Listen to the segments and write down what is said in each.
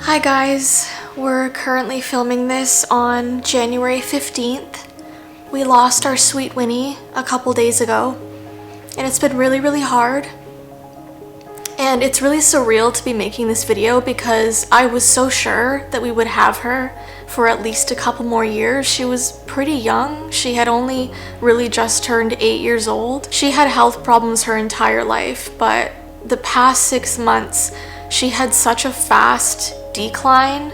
Hi guys, we're currently filming this on January 15th. We lost our sweet Winnie a couple days ago, and it's been really hard. And it's really surreal to be making this video because I was so sure that we would have her for at least a couple more years. She was pretty young. She had only really just turned 8 years old. She had health problems her entire life, but the past 6 months, she had such a fast decline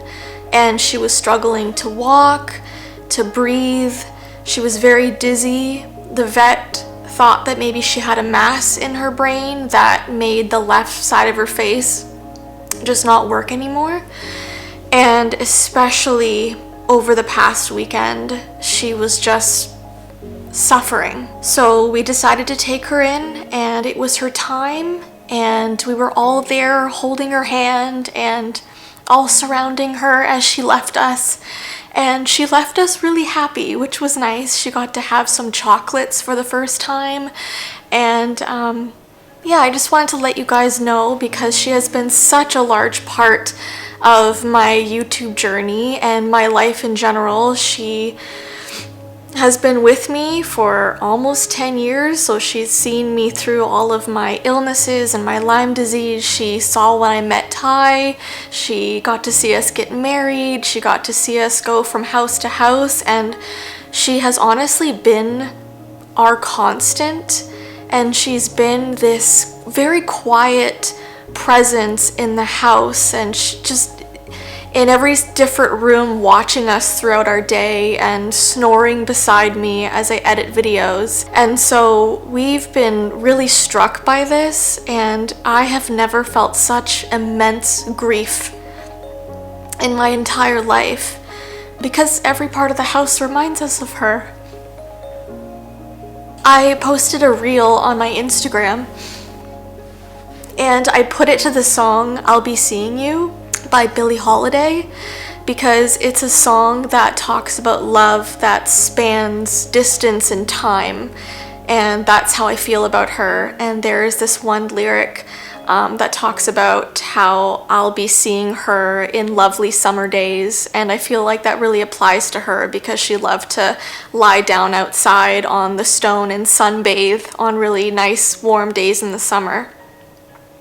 and she was struggling to walk, to breathe. She was very dizzy. The vet thought that maybe she had a mass in her brain that made the left side of her face just not work anymore. And especially over the past weekend, she was just suffering. So we decided to take her in, and it was her time, and we were all there holding her hand and all surrounding her as she left us. And she left us really happy, which was nice. She got to have some chocolates for the first time. And yeah, I just wanted to let you guys know because she has been such a large part of my YouTube journey and my life in general. She has been with me for almost 10 years, so she's seen me through all of my illnesses and my Lyme disease. She saw when I met Ty. She got to see us get married. She got to see us go from house to house, and she has honestly been our constant, and she's been this very quiet presence in the house, and she just in every different room watching us throughout our day and snoring beside me as I edit videos. And so we've been really struck by this, and I have never felt such immense grief in my entire life because every part of the house reminds us of her. I posted a reel on my Instagram and I put it to the song "I'll Be Seeing You" by Billie Holiday because it's a song that talks about love that spans distance and time, and that's how I feel about her. And there's this one lyric that talks about how I'll be seeing her in lovely summer days, and I feel like that really applies to her because she loved to lie down outside on the stone and sunbathe on really nice warm days in the summer.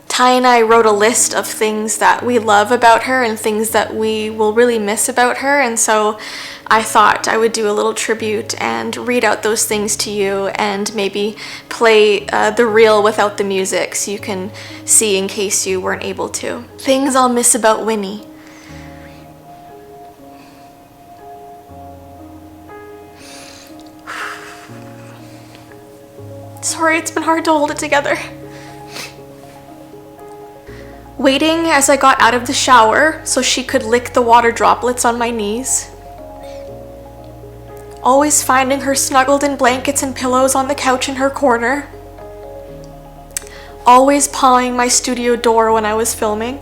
Ty and I wrote a list of things that we love about her and things that we will really miss about her, and so I thought I would do a little tribute and read out those things to you and maybe play the reel without the music so you can see in case you weren't able to. Things I'll miss about Winnie. Sorry, it's been hard to hold it together. Waiting as I got out of the shower so she could lick the water droplets on my knees. Always finding her snuggled in blankets and pillows on the couch in her corner. Always pawing my studio door when I was filming.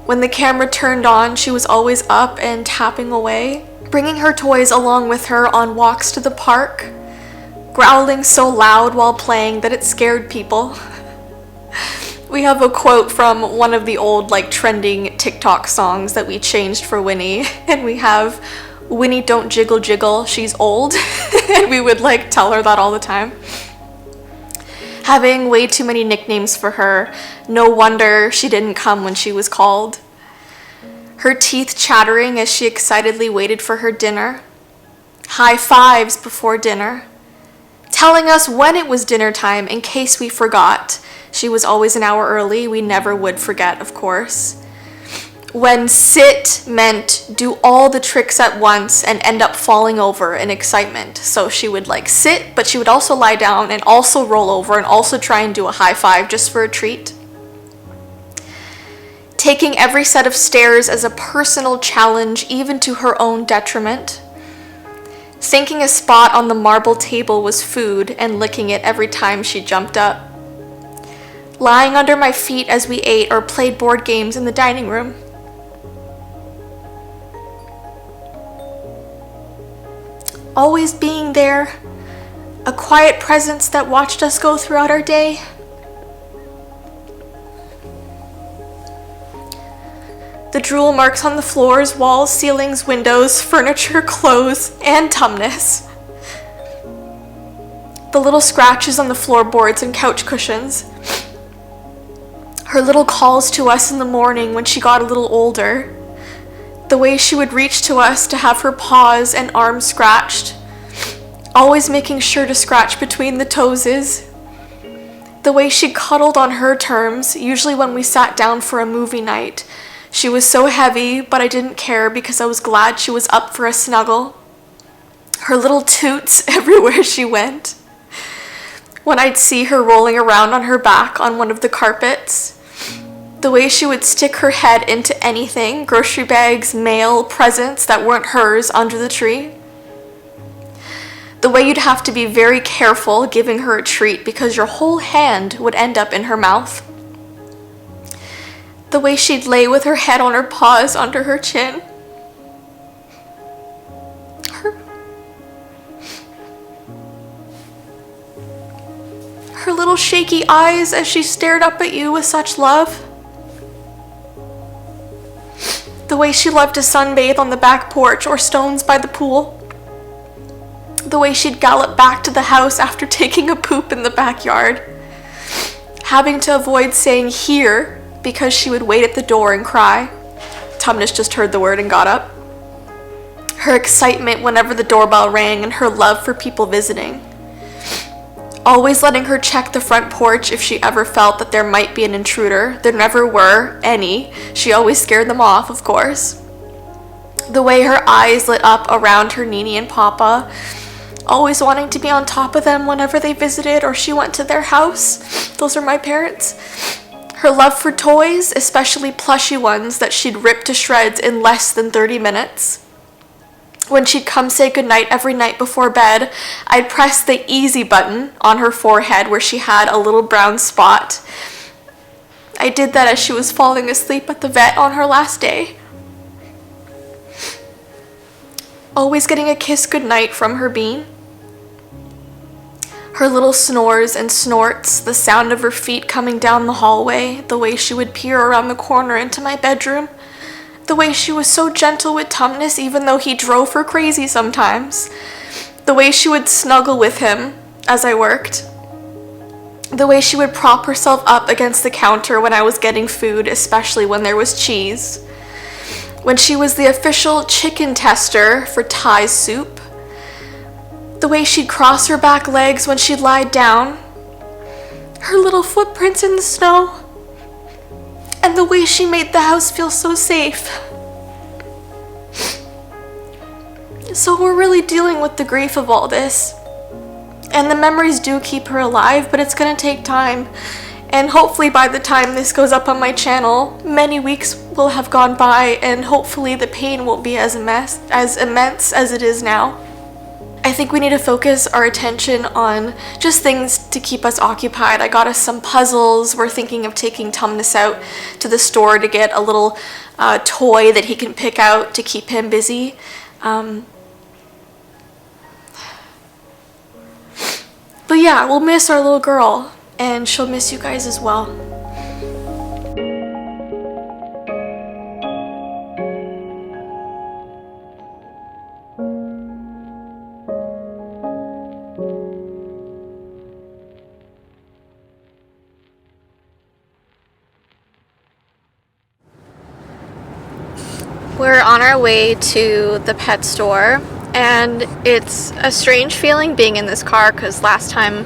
When the camera turned on, she was always up and tapping away. Bringing her toys along with her on walks to the park. Growling so loud while playing that it scared people. We have a quote from one of the old trending TikTok songs that we changed for Winnie, and we have, "Winnie don't jiggle jiggle, she's old." And we would tell her that all the time. Having way too many nicknames for her. No wonder she didn't come when she was called. Her teeth chattering as she excitedly waited for her dinner. High fives before dinner. Telling us when it was dinner time in case we forgot. She was always an hour early. We never would forget, of course. When sit meant do all the tricks at once and end up falling over in excitement. So she would sit, but she would also lie down and also roll over and also try and do a high five just for a treat. Taking every set of stairs as a personal challenge, even to her own detriment. Thinking a spot on the marble table was food and licking it every time she jumped up. Lying under my feet as we ate or played board games in the dining room. Always being there, a quiet presence that watched us go throughout our day. The drool marks on the floors, walls, ceilings, windows, furniture, clothes, and Tumnus. The little scratches on the floorboards and couch cushions. Her little calls to us in the morning when she got a little older. The way she would reach to us to have her paws and arms scratched. Always making sure to scratch between the toeses. The way she cuddled on her terms, usually when we sat down for a movie night. She was so heavy, but I didn't care because I was glad she was up for a snuggle. Her little toots everywhere she went. When I'd see her rolling around on her back on one of the carpets. The way she would stick her head into anything, grocery bags, mail, presents that weren't hers under the tree. The way you'd have to be very careful giving her a treat because your whole hand would end up in her mouth. The way she'd lay with her head on her paws under her chin. Her little shaky eyes as she stared up at you with such love. The way she loved to sunbathe on the back porch or stones by the pool. The way she'd gallop back to the house after taking a poop in the backyard. Having to avoid saying here because she would wait at the door and cry. Tumnus just heard the word and got up. Her excitement whenever the doorbell rang and her love for people visiting. Always letting her check the front porch if she ever felt that there might be an intruder. There never were any. She always scared them off, of course. The way her eyes lit up around her Nini and Papa. Always wanting to be on top of them whenever they visited or she went to their house. Those are my parents. Her love for toys, especially plushy ones that she'd rip to shreds in less than 30 minutes. When she'd come say goodnight every night before bed, I'd press the easy button on her forehead where she had a little brown spot. I did that as she was falling asleep at the vet on her last day. Always getting a kiss goodnight from her bean. Her little snores and snorts, the sound of her feet coming down the hallway, the way she would peer around the corner into my bedroom. The way she was so gentle with Tumnus even though he drove her crazy sometimes. The way she would snuggle with him as I worked. The way she would prop herself up against the counter when I was getting food, especially when there was cheese. When she was the official chicken tester for Thai soup. The way she'd cross her back legs when she'd lie down. Her little footprints in the snow. And the way she made the house feel so safe. So we're really dealing with the grief of all this. And the memories do keep her alive, but it's gonna take time. And hopefully by the time this goes up on my channel, many weeks will have gone by and hopefully the pain won't be as immense as it is now. I think we need to focus our attention on just things to keep us occupied. I got us some puzzles. We're thinking of taking Tumnus out to the store to get a little toy that he can pick out to keep him busy. But yeah, we'll miss our little girl, and she'll miss you guys as well. We're on our way to the pet store, and it's a strange feeling being in this car because last time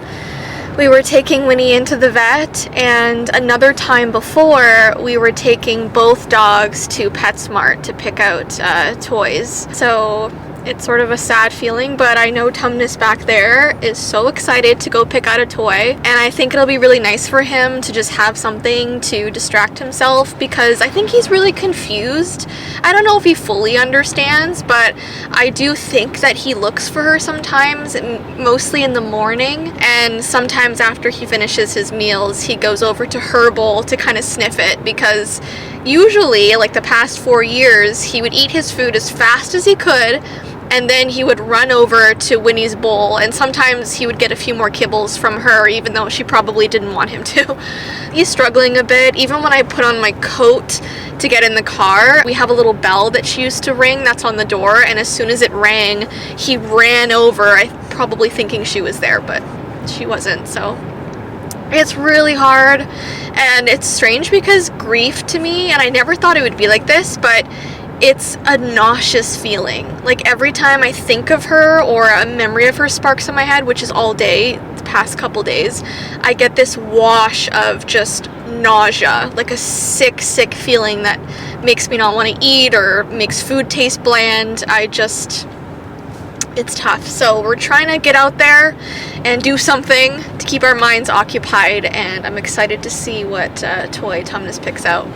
we were taking Winnie into the vet, and another time before we were taking both dogs to PetSmart to pick out toys. So it's sort of a sad feeling, but I know Tumnus back there is so excited to go pick out a toy, and I think it'll be really nice for him to just have something to distract himself because I think he's really confused. I don't know if he fully understands, but I do think that he looks for her sometimes, mostly in the morning, and sometimes after he finishes his meals, he goes over to her bowl to kind of sniff it because usually, like the past 4 years, he would eat his food as fast as he could, and then he would run over to Winnie's bowl, and sometimes he would get a few more kibbles from her, even though she probably didn't want him to. He's struggling a bit. Even when I put on my coat to get in the car, we have a little bell that she used to ring that's on the door, and as soon as it rang, he ran over, probably thinking she was there, but she wasn't. So it's really hard, and it's strange because grief to me, and I never thought it would be like this, but it's a nauseous feeling. Like every time I think of her or a memory of her sparks in my head, which is all day, the past couple days, I get this wash of just nausea, like a sick feeling that makes me not want to eat or makes food taste bland. It's tough. So we're trying to get out there and do something to keep our minds occupied, and I'm excited to see what toy Tumnus picks out.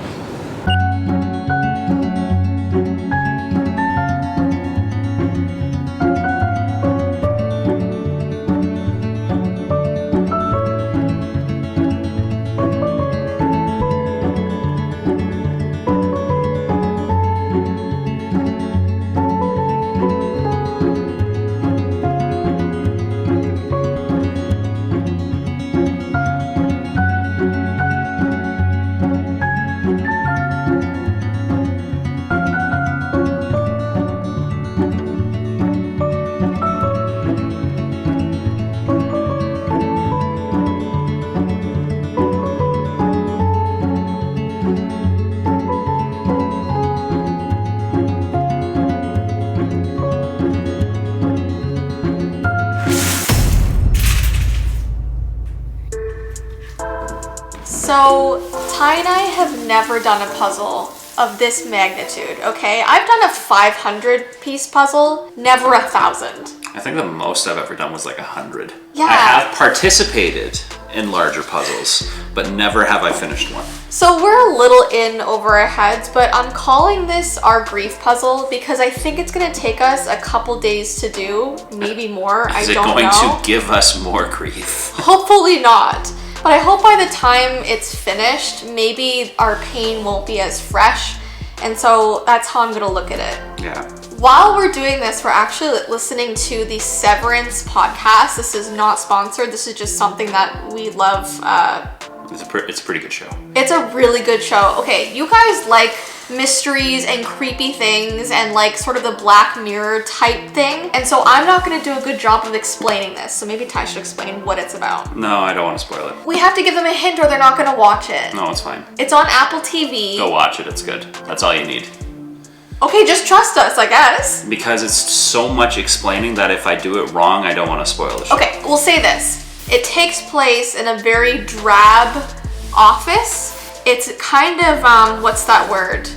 So, Ty and I have never done a puzzle of this magnitude, okay? I've done a 500 piece puzzle, never 1,000. I think the most I've ever done was like 100. Yeah. I have participated in larger puzzles, but never have I finished one. So we're a little in over our heads, but I'm calling this our grief puzzle because I think it's gonna take us a couple days to do, maybe more, I don't know. Is it going to give us more grief? Hopefully not. But I hope by the time it's finished, maybe our pain won't be as fresh. And so that's how I'm gonna look at it. Yeah. While we're doing this, we're actually listening to the Severance podcast. This is not sponsored. This is just something that we love. It's a pretty good show. It's a really good show. Okay, you guys like mysteries and creepy things and like sort of the Black Mirror type thing. And so I'm not gonna do a good job of explaining this. So maybe Ty should explain what it's about. No, I don't want to spoil it. We have to give them a hint or they're not gonna watch it. No, it's fine. It's on Apple TV. Go watch it, it's good. That's all you need. Okay, just trust us, I guess. Because it's so much explaining that if I do it wrong, I don't want to spoil the show. Okay, we'll say this. It takes place in a very drab office. It's kind of, what's that word?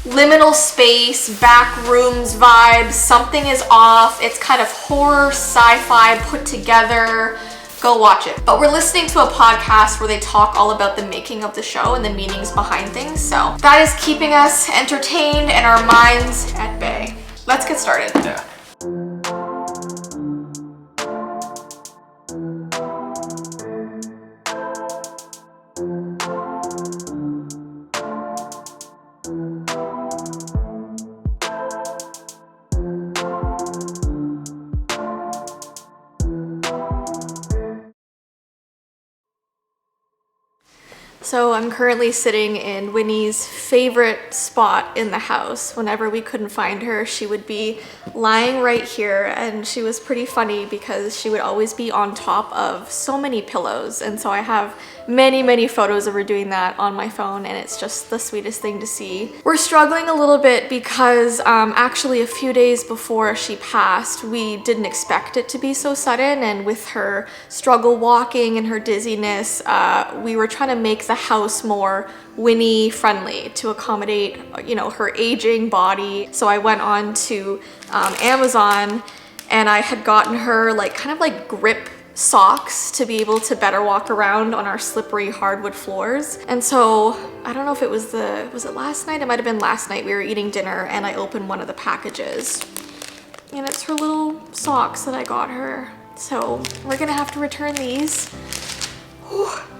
Liminal space, back rooms vibes, something is off. It's kind of horror, sci-fi put together. Go watch it. But we're listening to a podcast where they talk all about the making of the show and the meanings behind things. So that is keeping us entertained and our minds at bay. Let's get started. Yeah. So I'm currently sitting in Winnie's favorite spot in the house. Whenever we couldn't find her, she would be lying right here, and she was pretty funny because she would always be on top of so many pillows. And so I have many photos of her doing that on my phone, and it's just the sweetest thing to see. We're struggling a little bit because actually a few days before she passed, we didn't expect it to be so sudden, and with her struggle walking and her dizziness, we were trying to make the house more Winnie friendly to accommodate, you know, her aging body. So I went on to Amazon, and I had gotten her like kind of like grip socks to be able to better walk around on our slippery hardwood floors. And so I don't know if it was it last night? It might have been last night. We were eating dinner and I opened one of the packages, and it's her little socks that I got her. So we're gonna have to return these.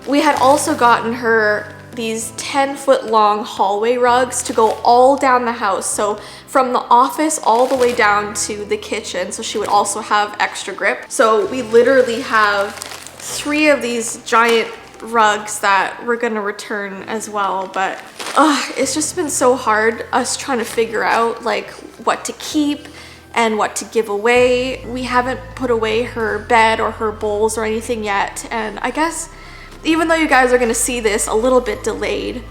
We had also gotten her these 10-foot long hallway rugs to go all down the house. So from the office all the way down to the kitchen, so she would also have extra grip. So we literally have 3 of these giant rugs that we're gonna return as well. But it's just been so hard us trying to figure out like what to keep and what to give away. We haven't put away her bed or her bowls or anything yet, and I guess even though you guys are gonna see this a little bit delayed,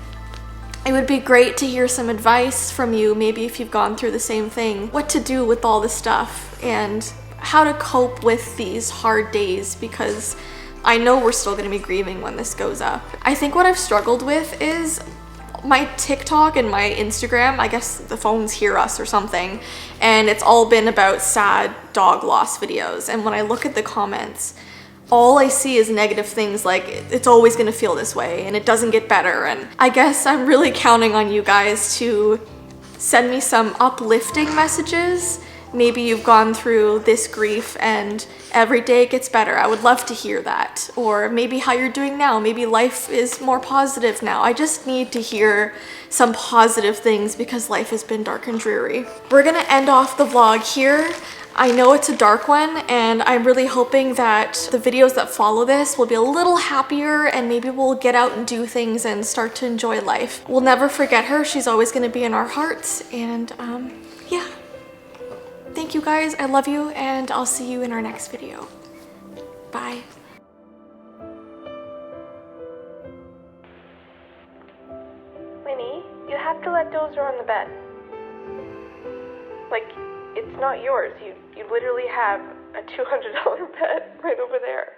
it would be great to hear some advice from you, maybe if you've gone through the same thing, what to do with all this stuff and how to cope with these hard days, because I know we're still gonna be grieving when this goes up. I think what I've struggled with is my TikTok and my Instagram, I guess the phones hear us or something, and it's all been about sad dog loss videos. And when I look at the comments, all I see is negative things like it's always gonna feel this way and it doesn't get better. And I guess I'm really counting on you guys to send me some uplifting messages. Maybe you've gone through this grief and every day it gets better. I would love to hear that. Or maybe how you're doing now. Maybe life is more positive now. I just need to hear some positive things because life has been dark and dreary. We're gonna end off the vlog here. I know it's a dark one, and I'm really hoping that the videos that follow this will be a little happier and maybe we'll get out and do things and start to enjoy life. We'll never forget her. She's always gonna be in our hearts, and yeah. Thank you guys, I love you, and I'll see you in our next video. Bye. Winnie, you have to let Dozer on the bed. Like, it's not yours. You literally have a $200 bed right over there.